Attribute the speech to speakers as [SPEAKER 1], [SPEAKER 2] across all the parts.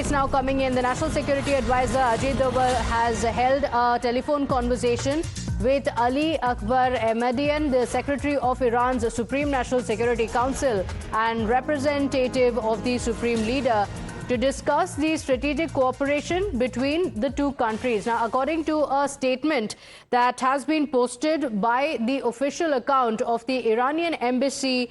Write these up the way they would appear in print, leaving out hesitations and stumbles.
[SPEAKER 1] updates now coming in. The National Security Advisor Ajit Doval has held a telephone conversation with Ali Akbar Ahmadian, the Secretary of Iran's Supreme National Security Council and representative of the Supreme Leader, to discuss the strategic cooperation between the two countries. Now, according to a statement that has been posted by the official account of the Iranian embassy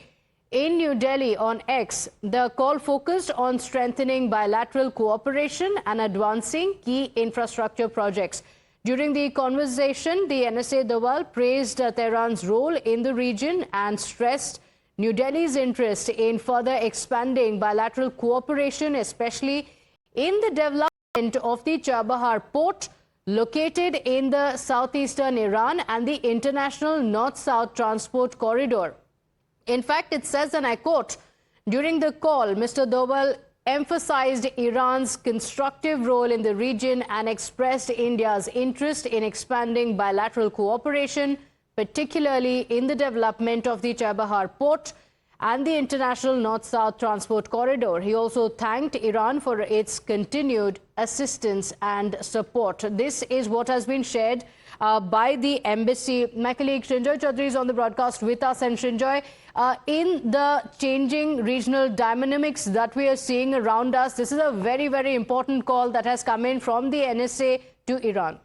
[SPEAKER 1] in New Delhi on X, the call focused on strengthening bilateral cooperation and advancing key infrastructure projects. During the conversation, the NSA Doval praised Tehran's role in the region and stressed New Delhi's interest in further expanding bilateral cooperation, especially in the development of the Chabahar Port, located in the southeastern Iran, and the international north-south transport corridor. In fact, it says, and I quote, during the call, Mr. Doval emphasized Iran's constructive role in the region and expressed India's interest in expanding bilateral cooperation, particularly in the development of the Chabahar Port and the international north-south transport corridor. He also thanked Iran for its continued assistance and support. This is what has been shared by the embassy. My colleague Srinjoy Chaudhary is on the broadcast with us. And Srinjoy, in the changing regional dynamics that we are seeing around us, this is a very, very important call that has come in from the NSA to Iran.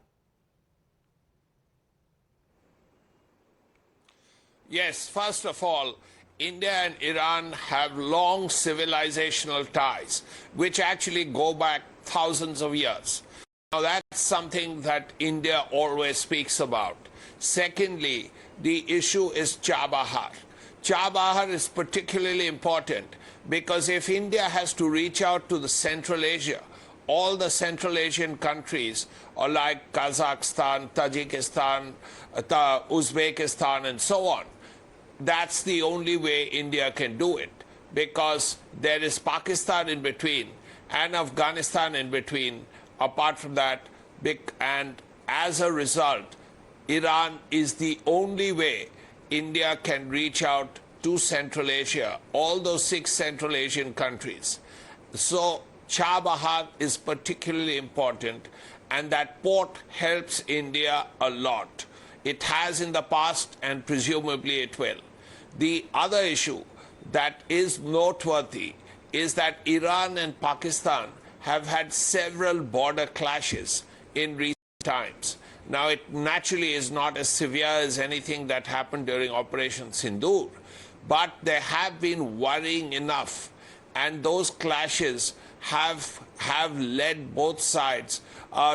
[SPEAKER 2] Yes, first of all, India and Iran have long civilizational ties, which actually go back thousands of years. Now, that's something that India always speaks about. Secondly, the issue is Chabahar. Chabahar is particularly important because if India has to reach out to the Central Asia, all the Central Asian countries, or like Kazakhstan, Tajikistan, Uzbekistan, and so on, that's the only way India can do it, because there is Pakistan in between and Afghanistan in between. Apart from that, and as a result, Iran is the only way India can reach out to Central Asia, all those 6 Central Asian countries. So Chabahar is particularly important, and that port helps India a lot. It has in the past, and presumably it will. The other issue that is noteworthy is that Iran and Pakistan have had several border clashes in recent times. Now, it naturally is not as severe as anything that happened during Operation Sindoor, but they have been worrying enough, and those clashes have led both sides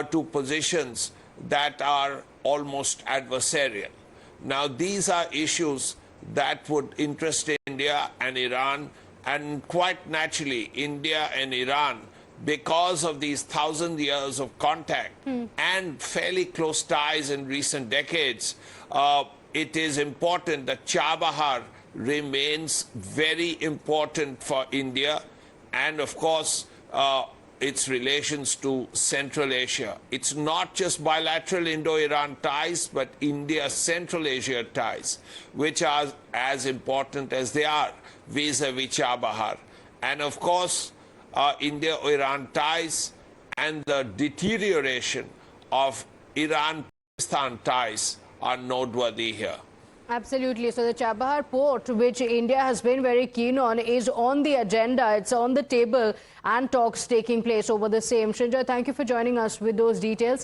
[SPEAKER 2] to positions that are almost adversarial. Now, these are issues that would interest India and Iran, and quite naturally, India and Iran, because of these 1,000 years of contact and fairly close ties in recent decades, it is important that Chabahar remains very important for India, and of course, its relations to Central Asia. It's not just bilateral Indo-Iran ties, but India-Central Asia ties, which are as important as they are vis-a-vis Chabahar. And of course, India-Iran ties and the deterioration of Iran-Pakistan ties are noteworthy here.
[SPEAKER 1] Absolutely. So the Chabahar Port, which India has been very keen on, is on the agenda. It's on the table, and talks taking place over the same. Srinjoy, thank you for joining us with those details.